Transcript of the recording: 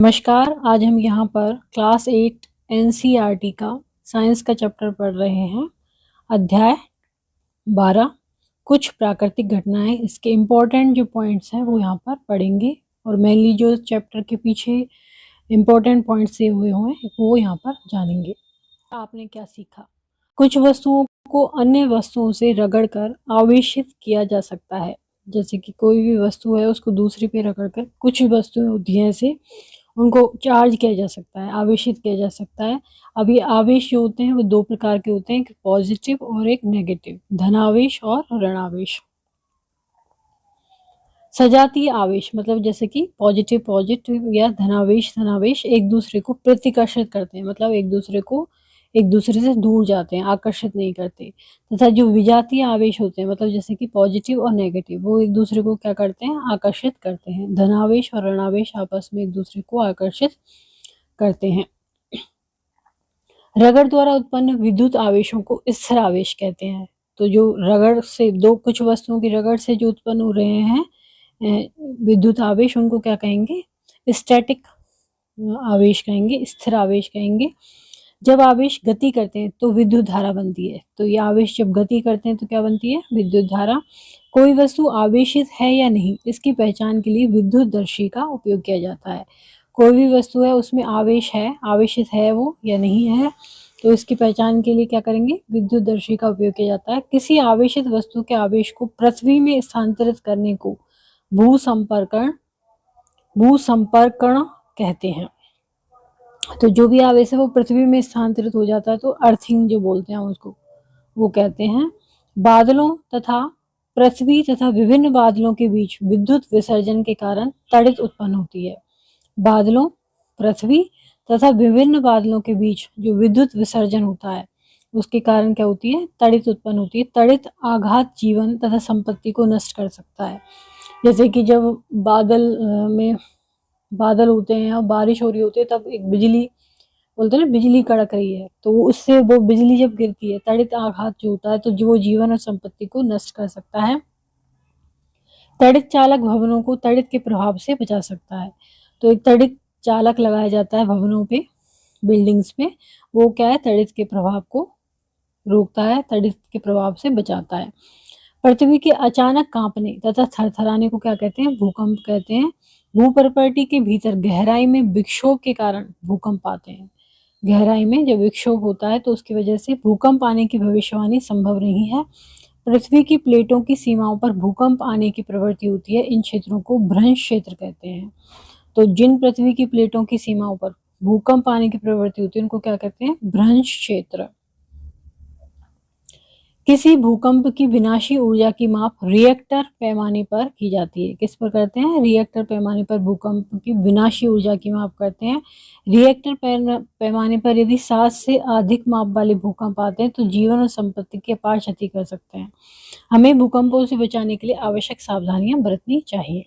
नमस्कार, आज हम यहाँ पर क्लास 8 एनसीईआरटी का साइंस का चैप्टर पढ़ रहे हैं। अध्याय 12 कुछ प्राकृतिक घटनाएं। इसके इम्पोर्टेंट जो पॉइंट्स हैं वो यहाँ पर पढ़ेंगे और मेनली जो चैप्टर के पीछे इम्पोर्टेंट पॉइंट्स से हुए हैं वो यहाँ पर जानेंगे। आपने क्या सीखा? कुछ वस्तुओं को अन्य वस्तुओं से रगड़कर आवेशित किया जा सकता है। जैसे कि कोई भी वस्तु है उसको दूसरी पे रगड़कर कुछ वस्तुएं होती हैं ऐसे उनको चार्ज किया जा सकता है, आवेशित किया जा सकता है। अब ये आवेश जो होते हैं वो दो प्रकार के होते हैं, एक पॉजिटिव और एक नेगेटिव, धनावेश और ऋणावेश। सजातीय आवेश मतलब जैसे कि पॉजिटिव पॉजिटिव या धनावेश धनावेश एक दूसरे को प्रतिकर्षित करते हैं, मतलब एक दूसरे से दूर जाते हैं, आकर्षित नहीं करते। तथा जो विजातीय आवेश होते हैं मतलब जैसे कि पॉजिटिव और नेगेटिव, वो एक दूसरे को क्या करते हैं, आकर्षित करते हैं। धनावेश और ऋणावेश आपस में एक दूसरे को आकर्षित करते हैं। रगड़ द्वारा उत्पन्न विद्युत आवेशों को स्थिर आवेश कहते हैं। तो जो रगड़ से कुछ वस्तुओं की रगड़ से जो उत्पन्न हो रहे हैं विद्युत आवेश, उनको क्या कहेंगे, स्टैटिक आवेश कहेंगे, स्थिर आवेश कहेंगे। जब आवेश गति करते हैं तो विद्युत धारा बनती है। तो ये आवेश जब गति करते हैं तो क्या बनती है, विद्युत धारा। कोई वस्तु आवेशित है या नहीं इसकी पहचान के लिए विद्युतदर्शी का उपयोग किया जाता है। कोई भी वस्तु है उसमें आवेश है, आवेशित है वो या नहीं है, तो इसकी पहचान के लिए क्या करेंगे, विद्युतदर्शी का उपयोग किया जाता है। किसी आवेशित वस्तु के आवेश को पृथ्वी में स्थानांतरित करने को भूसंपर्कण कहते हैं। तो जो भी आवेश है वो पृथ्वी में स्थानांतरित हो जाता है तो अर्थिंग जो बोलते हैं उसको वो कहते हैं। बादलों तथा पृथ्वी तथा विभिन्न बादलों के बीच विद्युत विसर्जन के कारण तड़ित उत्पन्न होती है। बादलों, पृथ्वी तथा विभिन्न बादलों के बीच जो विद्युत विसर्जन होता है उसके कारण क्या होती है, तड़ित उत्पन्न होती है। तड़ित आघात जीवन तथा संपत्ति को नष्ट कर सकता है। जैसे कि जब में बादल होते हैं और बारिश हो रही होती है तब एक बिजली बोलते हैं ना, बिजली कड़क रही है, तो उससे वो बिजली जब गिरती है, तड़ित आघात जो होता है तो जो जीवन और संपत्ति को नष्ट कर सकता है। तड़ित चालक भवनों को तड़ित के प्रभाव से बचा सकता है। तो एक तड़ित चालक लगाया जाता है भवनों पे, बिल्डिंग्स पे, वो क्या है, तड़ित के प्रभाव को रोकता है, तड़ित के प्रभाव से बचाता है। पृथ्वी के अचानक कांपने तथा थरथराने को क्या कहते हैं, भूकंप कहते हैं। भूपर्पटी के भीतर गहराई में विक्षोभ के कारण भूकंप आते हैं। गहराई में जब विक्षोभ होता है तो उसकी वजह से भूकंप आने की भविष्यवाणी संभव नहीं है। पृथ्वी की प्लेटों की सीमाओं पर भूकंप आने की प्रवृत्ति होती है, इन क्षेत्रों को भ्रंश क्षेत्र कहते हैं। तो जिन पृथ्वी की प्लेटों की सीमाओं पर भूकंप आने की प्रवृत्ति होती है उनको क्या कहते हैं, भ्रंश क्षेत्र। किसी भूकंप की विनाशी ऊर्जा की माप रिएक्टर पैमाने पर की जाती है। किस पर करते हैं, रिएक्टर पैमाने पर भूकंप की विनाशी ऊर्जा की माप करते हैं। रिएक्टर पैमाने पर यदि 7 से अधिक माप वाले भूकंप आते हैं तो जीवन और संपत्ति की अपार क्षति कर सकते हैं। हमें भूकंपों से बचाने के लिए आवश्यक सावधानियां बरतनी चाहिए।